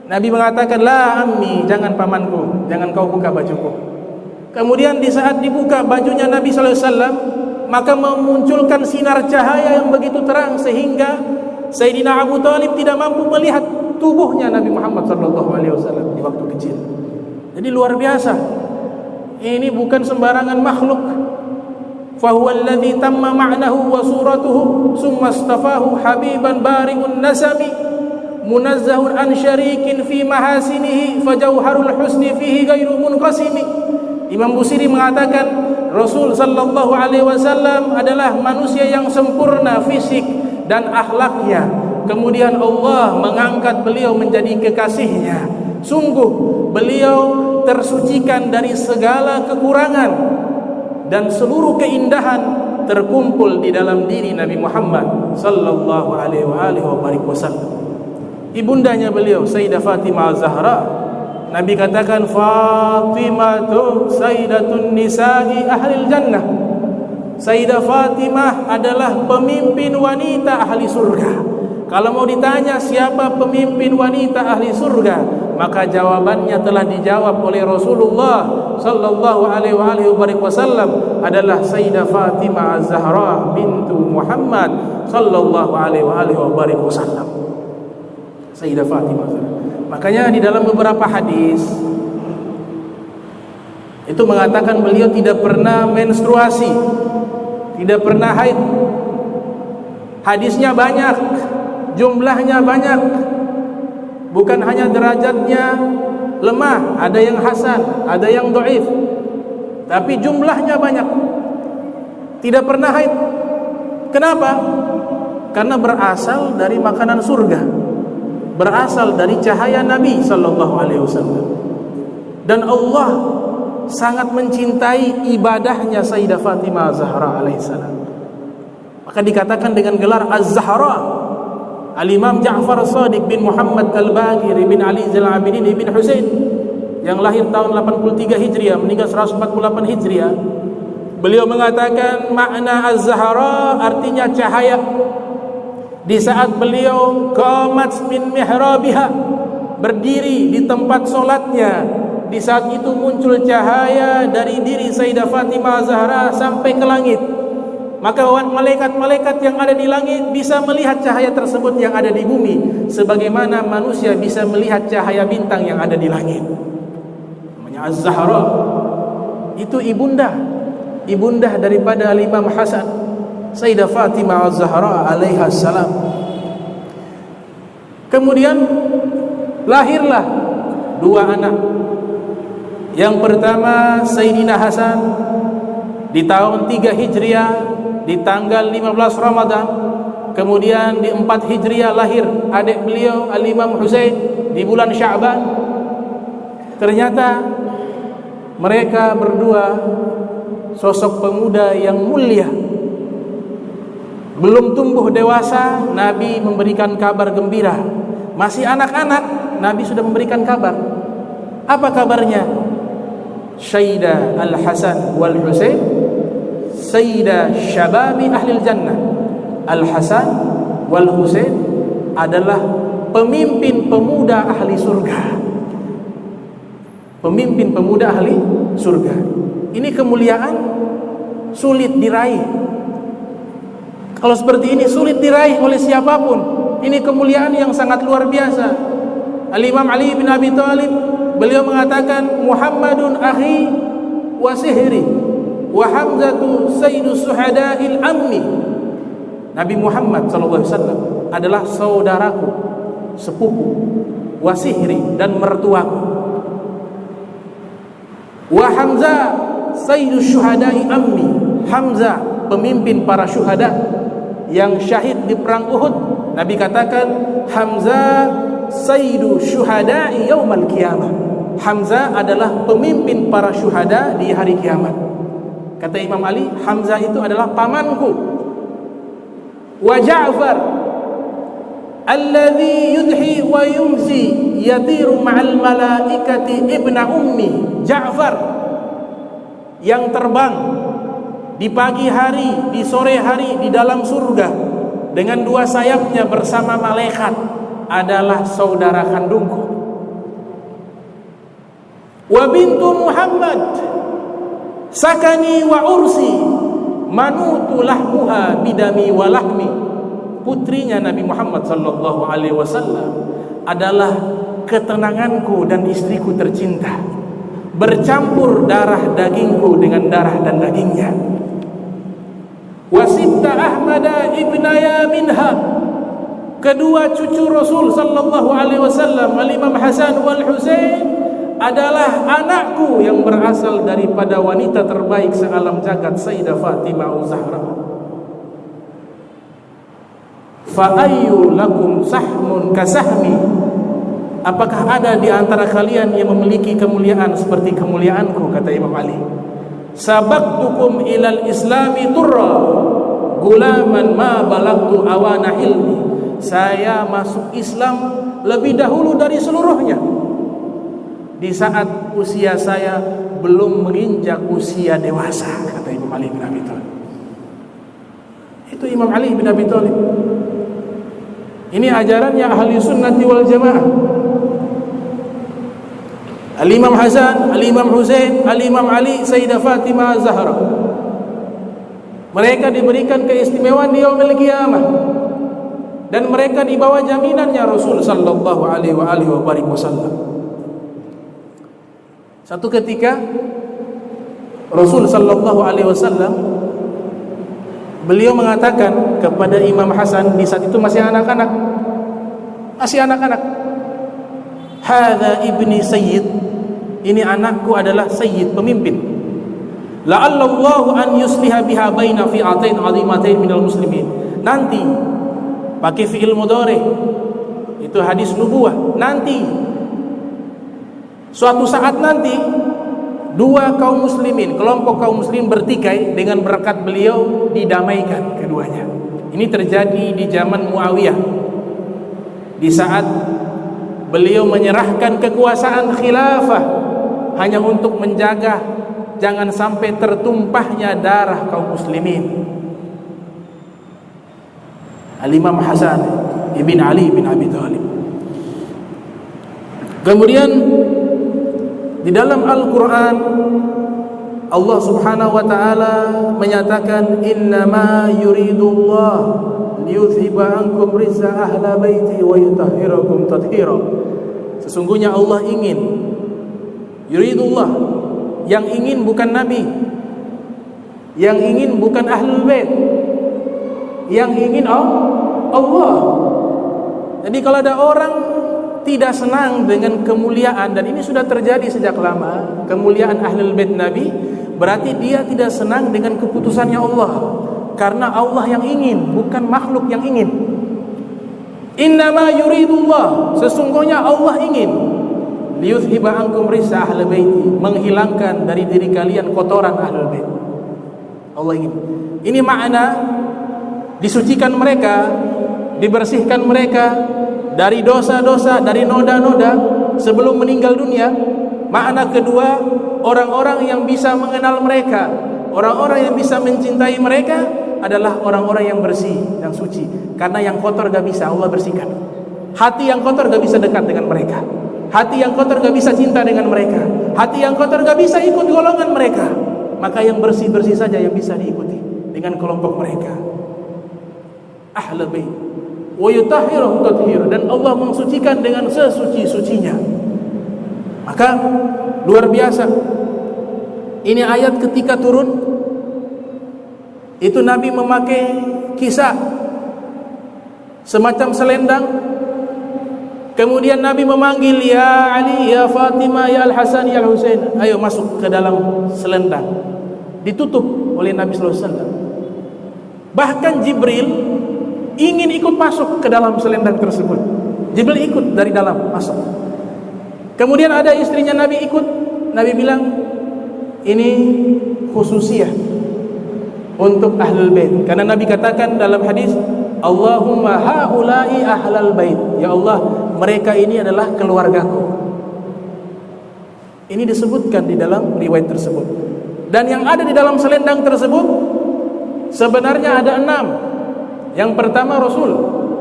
Nabi mengatakan, "La ammi, jangan pamanku, jangan kau buka bajuku." Kemudian di saat dibuka bajunya Nabi sallallahu alaihi wasallam, maka memunculkan sinar cahaya yang begitu terang sehingga Sayyidina Abu Thalib tidak mampu melihat tubuhnya Nabi Muhammad sallallahu alaihi wasallam di waktu kecil. Jadi luar biasa. Ini bukan sembarangan makhluk. Fa huwa alladhi tamma ma'nahu wa suratuhu summa istafahu habiban bari'un nasami munazzahun an syarikin fi mahasinihi fajauharul husni fihi ghairu munqasimi. Imam Busiri mengatakan Rasul sallallahu alaihi wasallam adalah manusia yang sempurna fisik dan akhlaknya. Kemudian Allah mengangkat beliau menjadi kekasihnya. Sungguh beliau tersucikan dari segala kekurangan dan seluruh keindahan terkumpul di dalam diri Nabi Muhammad sallallahu alaihi wasallam. Ibundanya beliau Sayyidah Fatimah Az-Zahra, Nabi katakan Fatimatu sayyidatun nisa'i ahlil jannah. Sayyidah Fatimah adalah pemimpin wanita ahli surga. Kalau mau ditanya siapa pemimpin wanita ahli surga, maka jawabannya telah dijawab oleh Rasulullah sallallahu alaihi wasallam adalah Sayyidah Fatimah Az-Zahra bintu Muhammad sallallahu alaihi wasallam. Sayyidah Fatimah. Makanya di dalam beberapa hadis itu mengatakan beliau tidak pernah menstruasi, tidak pernah haid. Hadisnya banyak, jumlahnya banyak. Bukan hanya derajatnya lemah, ada yang hasan, ada yang dhaif, tapi jumlahnya banyak. Tidak pernah haid. Kenapa? Karena berasal dari makanan surga, berasal dari cahaya Nabi sallallahu alaihi wasallam. Dan Allah sangat mencintai ibadahnya Sayyidah Fatimah Az-Zahra alaihissalam. Maka dikatakan dengan gelar Az-Zahra. Al-Imam Ja'far Shadiq bin Muhammad Al-Baqir bin Ali Zainal Abidin bin Husain yang lahir tahun 83 Hijriah, meninggal 148 Hijriah, beliau mengatakan makna Az-Zahra artinya cahaya. Di saat beliau qamat min mihrabiha, berdiri di tempat solatnya, di saat itu muncul cahaya dari diri Sayyidah Fatimah Az-Zahra sampai ke langit. Maka malaikat-malaikat yang ada di langit bisa melihat cahaya tersebut yang ada di bumi, sebagaimana manusia bisa melihat cahaya bintang yang ada di langit. Namanya Az-Zahra. Itu ibunda daripada Al-Imam Hasan, Sayyidah Fatimah Az-Zahra alaiha salam. Kemudian lahirlah dua anak. Yang pertama Sayyidina Hasan di tahun 3 Hijriah di tanggal 15 Ramadan. Kemudian di 4 Hijriah lahir adik beliau Al-Imam Husain di bulan Sya'ban. Ternyata mereka berdua sosok pemuda yang mulia. Belum tumbuh dewasa, Nabi memberikan kabar gembira. Masih anak-anak, Nabi sudah memberikan kabar. Apa kabarnya? Sayyidah Al-Hasan wal Husain Sayyidah Syababi Ahlil Jannah. Al-Hasan wal Husain adalah pemimpin pemuda ahli surga. Pemimpin pemuda ahli surga. Ini kemuliaan sulit diraih. Kalau seperti ini sulit diraih oleh siapapun. Ini kemuliaan yang sangat luar biasa. Al-Imam Ali bin Abi Thalib, beliau mengatakan Muhammadun akhi wa sihri wa Hamzatu sayyidu suhada'il ammi. Nabi Muhammad SAW adalah saudaraku, sepupu, wa sihri, dan mertuaku. Wa Hamzah sayyidu syuhada'i ammi. Hamzah pemimpin para syuhada yang syahid di perang Uhud. Nabi katakan Hamzah sayyidu syuhada'i yaumal qiyamah. Hamzah adalah pemimpin para syuhada di hari kiamat. Kata Imam Ali, Hamzah itu adalah pamanku. Wa Ja'far alladhi yudhi wa yumsi yatiru ma'al malaikati ibna ummi. Ja'far yang terbang di pagi hari, di sore hari, di dalam surga dengan dua sayapnya bersama malaikat adalah saudara kandungku. Wa bintu Muhammad sakani wa ursi manutu lahmuha bidami wa lahmi. Putrinya Nabi Muhammad sallallahu alaihi wasallam adalah ketenanganku dan istriku tercinta, bercampur darah dagingku dengan darah dan dagingnya. Wasitta Ahmada ibnaya minha, kedua cucu Rasul sallallahu alaihi wasallam, Al-Imam Hasan wal Husain, adalah anakku yang berasal daripada wanita terbaik sealam jagat, Sayyidah Fatimah Az-Zahra. Fa ayyu lakum sahmun kasahmi, apakah ada di antara kalian yang memiliki kemuliaan seperti kemuliaanku? Kata Imam Ali, sabaqtukum ilal islami turra gulaman ma balagtu awana ilmi. Saya masuk Islam lebih dahulu dari seluruhnya, di saat usia saya belum menginjak usia dewasa. Kata Imam Ali bin Abi Thalib. Itu Imam Ali bin Abi Thalib. Ini ajarannya ahli sunnati wal jamaah. Al-Imam Hasan, Al-Imam Husain, Al-Imam Ali, Sayyidah Fatimah Az-Zahra, mereka diberikan keistimewaan di yaumil qiyamah, dan mereka di bawah jaminannya Rasul sallallahu alaihi wasallam. Satu ketika Rasul sallallahu alaihi wasallam beliau mengatakan kepada Imam Hasan, di saat itu masih anak-anak, hadza ibni sayyid, ini anakku adalah sayyid, pemimpin. La'allallahu an yusliha biha baina fi'atain 'azimatain minal muslimin. Nanti pakai fi'il mudhari, itu hadis nubuwah. Nanti suatu saat nanti dua kaum muslimin, kelompok kaum muslim bertikai, dengan berkat beliau didamaikan keduanya. Ini terjadi di zaman Muawiyah, di saat beliau menyerahkan kekuasaan khilafah hanya untuk menjaga jangan sampai tertumpahnya darah kaum muslimin. Al-Imam Hasan ibn Ali bin Abi Thalib. Kemudian di dalam Al-Quran Allah subhanahu wa ta'ala menyatakan, innama yuridullah liyuthiba ankum rizza ahla baiti wa yutahhirakum tathira. Sesungguhnya Allah ingin, yuridullah, yang ingin bukan Nabi, yang ingin bukan ahlul bait, yang ingin Allah. Jadi kalau ada orang tidak senang dengan kemuliaan, dan ini sudah terjadi sejak lama, kemuliaan ahlul bait Nabi, berarti dia tidak senang dengan keputusannya Allah, karena Allah yang ingin, bukan makhluk yang ingin. Innama yuridullah, sesungguhnya Allah ingin, liyuthiba ankum rizza ahli baiti, menghilangkan dari diri kalian kotoran ahlul bait. Allah ingin. Ini makna disucikan mereka, dibersihkan mereka dari dosa-dosa, dari noda-noda sebelum meninggal dunia. Makna kedua, orang-orang yang bisa mengenal mereka, orang-orang yang bisa mencintai mereka adalah orang-orang yang bersih, yang suci. Karena yang kotor gak bisa Allah bersihkan. Hati yang kotor gak bisa dekat dengan mereka. Hati yang kotor gak bisa cinta dengan mereka. Hati yang kotor gak bisa ikut golongan mereka. Maka yang bersih-bersih saja yang bisa diikuti dengan kelompok mereka. Ahlul bait wa yutahhiruhum tathira, dan Allah mensucikan dengan sesuci-sucinya. Maka luar biasa Ini ayat ketika turun, itu Nabi memakai kisah semacam selendang. Kemudian Nabi memanggil, ya Ali, ya Fatimah, ya Al-Hasan, ya Al-Husain, ayo masuk ke dalam selendang. Ditutup oleh Nabi sallallahu alaihi wasallam. Bahkan Jibril ingin ikut masuk ke dalam selendang tersebut. Jibril ikut dari dalam masuk. Kemudian ada istrinya Nabi ikut. Nabi bilang, ini khususiyah untuk ahlul bait. Karena Nabi katakan dalam hadis, Allahumma haula'i ahlal bait. Ya Allah, mereka ini adalah keluargaku. Ini disebutkan di dalam riwayat tersebut. Dan yang ada di dalam selendang tersebut sebenarnya ada 6. Yang pertama Rasul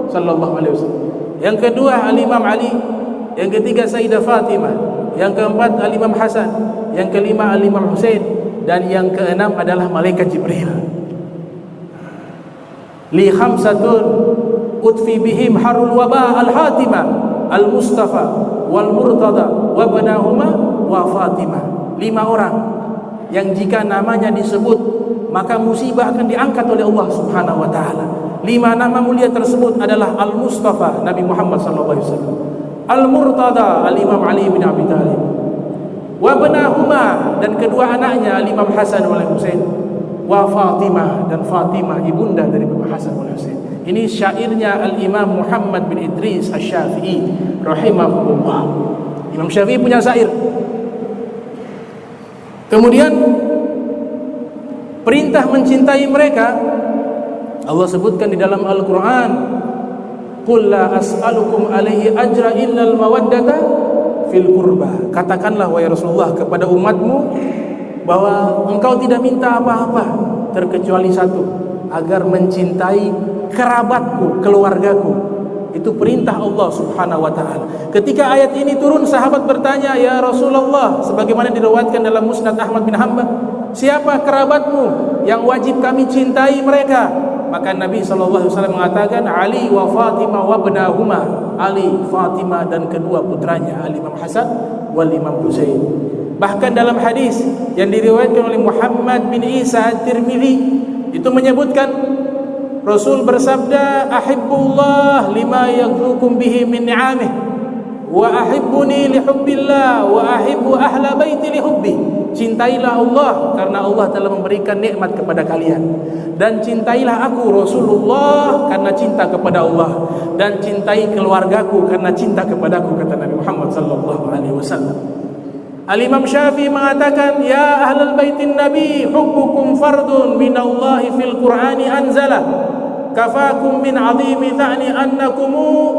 sallallahu alaihi wasallam. Yang kedua Al-Imam Ali. Yang ketiga Sayyidah Fatimah. Yang keempat Al-Imam Hasan. Yang kelima Al-Imam Husain. Dan yang keenam adalah malaikat Jibril. Li khamsatun utfi bihim harul waba al-hatimah al-mustafa wal murtada wa banahuma wa fatimah. 5 orang yang jika namanya disebut maka musibah akan diangkat oleh Allah Subhanahu wa taala. 5 nama mulia tersebut adalah Al-Mustafa, Nabi Muhammad sallallahu alaihi wasallam. Al-Murtada, Al-Imam Ali bin Abi Thalib. Wa banahuma, dan kedua anaknya Al-Imam Hasan wal Husain. Wa Fatimah, dan Fatimah ibunda dari Imam Hasan wal Husain. Ini syairnya Al-Imam Muhammad bin Idris Asy-Syafi'i rahimahullah. Imam Syafi'i punya syair. Kemudian perintah mencintai mereka Allah sebutkan di dalam Al-Quran, qul la as'alukum alaihi ajra illal mawaddata fil qurba. Katakanlah wahai Rasulullah kepada umatmu bahwa engkau tidak minta apa-apa terkecuali satu, agar mencintai kerabatku, keluargaku. Itu perintah Allah Subhanahu wa taala. Ketika ayat ini turun, sahabat bertanya, "Ya Rasulullah," sebagaimana diriwayatkan dalam Musnad Ahmad bin Hanbal, "siapa kerabatmu yang wajib kami cintai mereka?" Maka Nabi SAW mengatakan, Ali wa Fatimah wa benahuma. Ali, Fatimah, dan kedua putranya, Al-Imam Hasan wal Imam Husain. Bahkan dalam hadis yang diriwayatkan oleh Muhammad bin Isa At-Tirmidzi, itu menyebutkan Rasul bersabda, "Ahibbullah lima yaghzukum bihi min ni'amih, wa ahibbuni li hubbillah, wa ahibbu ahla baiti li hubbi." Cintailah Allah karena Allah telah memberikan nikmat kepada kalian, dan cintailah aku Rasulullah karena cinta kepada Allah, dan cintai keluargaku karena cinta kepadaku, kata Nabi Muhammad sallallahu alaihi wasallam. Al-Imam Syafi'i mengatakan, "Ya ahlal baitin nabi, hubbukum fardun minallahi fil Qur'ani anzala. Kafakum min 'azimi tha'ni annakum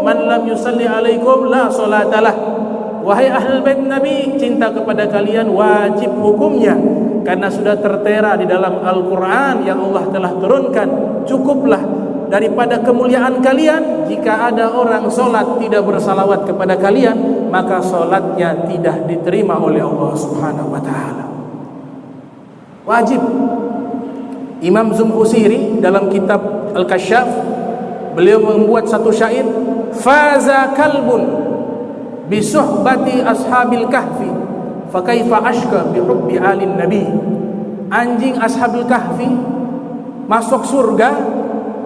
man lam yusalli 'alaikum la salatalah." Wahai ahlul bait Nabi, cinta kepada kalian wajib hukumnya karena sudah tertera di dalam Al-Quran yang Allah telah turunkan. Cukuplah daripada kemuliaan kalian jika ada orang solat tidak bersalawat kepada kalian, maka solatnya tidak diterima oleh Allah Subhanahu wa ta'ala. Wajib. Imam Zumhusiri dalam kitab Al-Kasyaf, beliau membuat satu syair, "Faza kalbun bisuhbati ashabil kahfi, fakaifa ashka bihubbi alin nabi." Anjing ashabil kahfi masuk surga,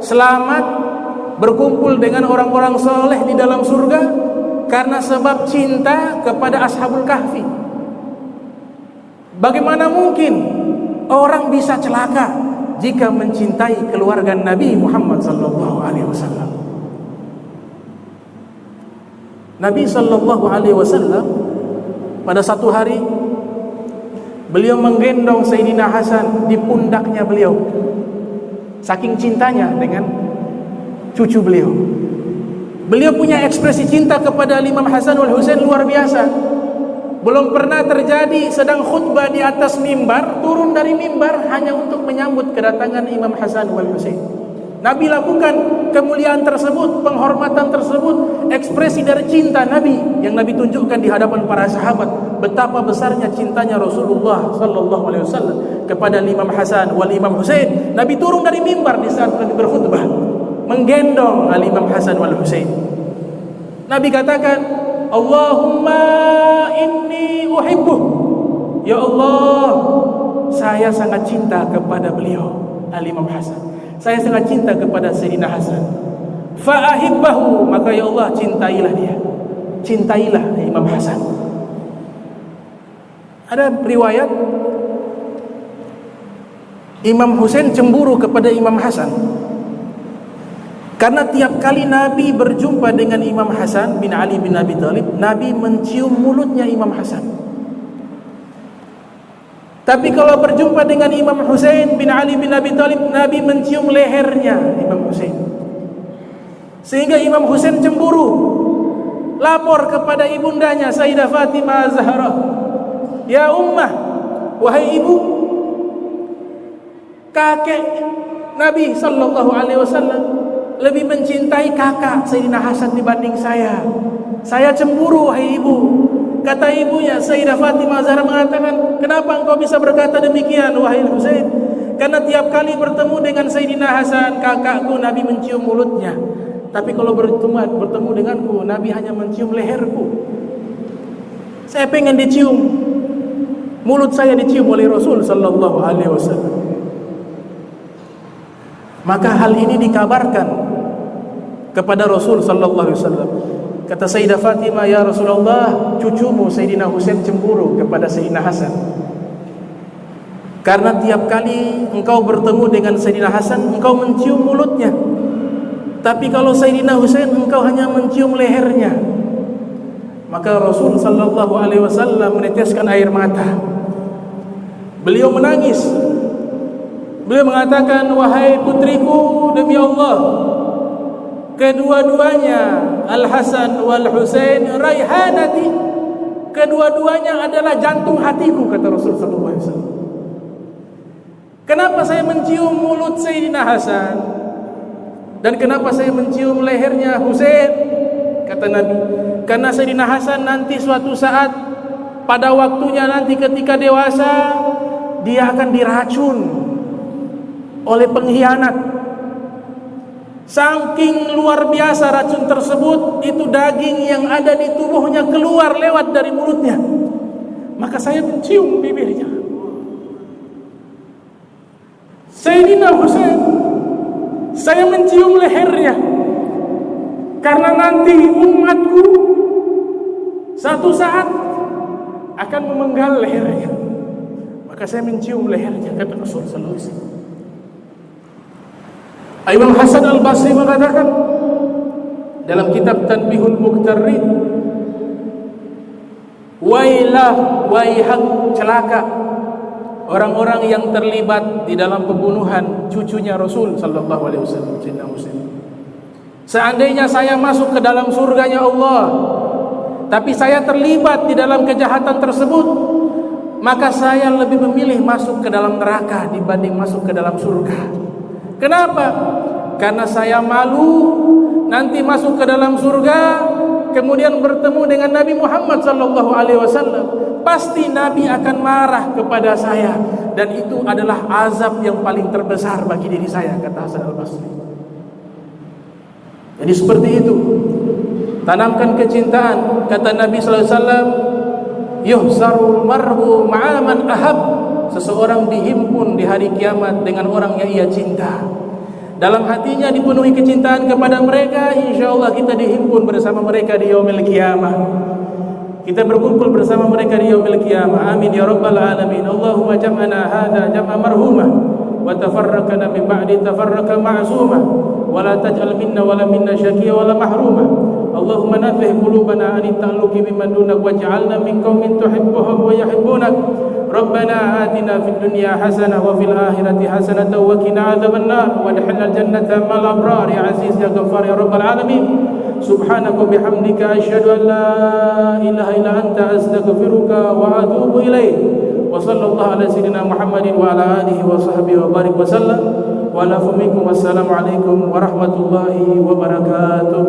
selamat, berkumpul dengan orang-orang soleh di dalam surga karena sebab cinta kepada ashabul kahfi. Bagaimana mungkin orang bisa celaka jika mencintai keluarga Nabi Muhammad sallallahu alaihi wasallam? Nabi sallallahu alaihi wasallam pada satu hari beliau menggendong Sayyidina Hasan di pundaknya beliau, saking cintanya dengan cucu beliau. Beliau punya ekspresi cinta kepada Imam Hasan wal Husain luar biasa. Belum pernah terjadi sedang khutbah di atas mimbar, turun dari mimbar hanya untuk menyambut kedatangan Imam Hasan wal Husain. Nabi lakukan kemuliaan tersebut, penghormatan tersebut, ekspresi dari cinta Nabi yang Nabi tunjukkan di hadapan para sahabat. Betapa besarnya cintanya Rasulullah sallallahu alaihi wasallam kepada Imam Hasan wal Imam Husain. Nabi turun dari mimbar di saat Nabi berkhutbah, menggendong Imam Hasan wal Husain. Nabi katakan, "Allahumma inni uhibbuh." Ya Allah, saya sangat cinta kepada beliau, Al-Imam Hasan. Saya sangat cinta kepada Sayyidina Hasan. Fa'ahibbahu, maka ya Allah, cintailah dia. Cintailah Imam Hasan. Ada riwayat Imam Husain cemburu kepada Imam Hasan, karena tiap kali Nabi berjumpa dengan Imam Hasan bin Ali bin Abi Thalib, Nabi mencium mulutnya Imam Hasan. Tapi kalau berjumpa dengan Imam Husain bin Ali bin Abi Thalib, Nabi mencium lehernya Imam Husain. Sehingga Imam Husain cemburu, lapor kepada ibundanya Sayyidah Fatimah Az-Zahra, "Ya ummah, wahai ibu, kakek Nabi sallallahu alaihi wasallam lebih mencintai kakak Sayyidina Hasan dibanding saya. Saya cemburu, wahai ibu." Kata ibunya Sayyidah Fatimah Az-Zahra mengatakan, "Kenapa engkau bisa berkata demikian, wahai Husain? Karena tiap kali bertemu dengan Sayyidina Hasan, kakakku, Nabi mencium mulutnya. Tapi kalau bertemu denganku, Nabi hanya mencium leherku. Saya pengen dicium. Mulut saya dicium oleh Rasul sallallahu alaihi wasallam." Maka hal ini dikabarkan kepada Rasul sallallahu alaihi wasallam. Kata Sayyidah Fatimah, "Ya Rasulullah, cucumu Sayyidina Husain cemburu kepada Sayyidina Hasan. Karena tiap kali engkau bertemu dengan Sayyidina Hasan, engkau mencium mulutnya. Tapi kalau Sayyidina Husain, engkau hanya mencium lehernya." Maka Rasul sallallahu alaihi wasallam meneteskan air mata. Beliau menangis. Beliau mengatakan, "Wahai putriku, demi Allah, kedua-duanya Al-Hasan wal Husain raihanati, kedua-duanya adalah jantung hatiku," kata Rasul sallallahu alaihi wasallam. "Kenapa saya mencium mulut Sayyidina Hasan dan kenapa saya mencium lehernya Husain?" Kata Nabi, "Karena Sayyidina Hasan nanti suatu saat, pada waktunya nanti ketika dewasa, dia akan diracun oleh pengkhianat. Saking luar biasa racun tersebut, itu daging yang ada di tubuhnya keluar lewat dari mulutnya. Maka saya mencium bibirnya. Sayyidina Husain, saya mencium lehernya, karena nanti umatku satu saat akan memenggal lehernya. Maka saya mencium lehernya," kata Rasul sallallahu alaihi wasallam. Imam Hasan Al-Basri mengatakan dalam kitab Tanbihul Muqtarrid, "Wailah, waihak, celaka orang-orang yang terlibat di dalam pembunuhan cucunya Rasul sallallahu alaihi wasallam, Sayyidina Husain. Seandainya saya masuk ke dalam surganya Allah, tapi saya terlibat di dalam kejahatan tersebut, maka saya lebih memilih masuk ke dalam neraka dibanding masuk ke dalam surga. Kenapa? Karena saya malu nanti masuk ke dalam surga, kemudian bertemu dengan Nabi Muhammad sallallahu alaihi wasallam. Pasti Nabi akan marah kepada saya, dan itu adalah azab yang paling terbesar bagi diri saya," kata Hasan Al-Basri. Jadi seperti itu. Tanamkan kecintaan. Kata Nabi sallallahu alaihi wasallam, "Yuhsarul mar'u ma'a man ahab." Seseorang dihimpun di hari kiamat dengan orang yang ia cinta. Dalam hatinya dipenuhi kecintaan kepada mereka, insyaallah kita dihimpun bersama mereka di yaumil qiyamah. Kita berkumpul bersama mereka di yaumil qiyamah. Amin ya rabbal alamin. Allahumma jam'ana hadza jam'a marhumah wa tafarraqna min ba'di tafarraqa ma'sumah wa la taj'al minna wa la minna syaqiyya wa la mahrumah. Allahumma nazzih qulubana an ta'alluqi bimman dunak waj'alna min qaumin tuhibbuhum wa yuhibbunak. Rabbana atina fid dunya hasanah wa fil akhirati hasanah wa qina adzabannar wadkhilnal jannata ma'al abrar ya aziz ya ghaffar ya rabbal alamin. Subhanaka bihamdika asyhadu an la ilaha illa anta astaghfiruka wa atubu ilaik. Wa sallallahu ala sayyidina Muhammadin wa ala alihi wa sahbihi wa barik wa sallam. Wa ala fumikum wassalamu alaikum warahmatullahi wabarakatuh.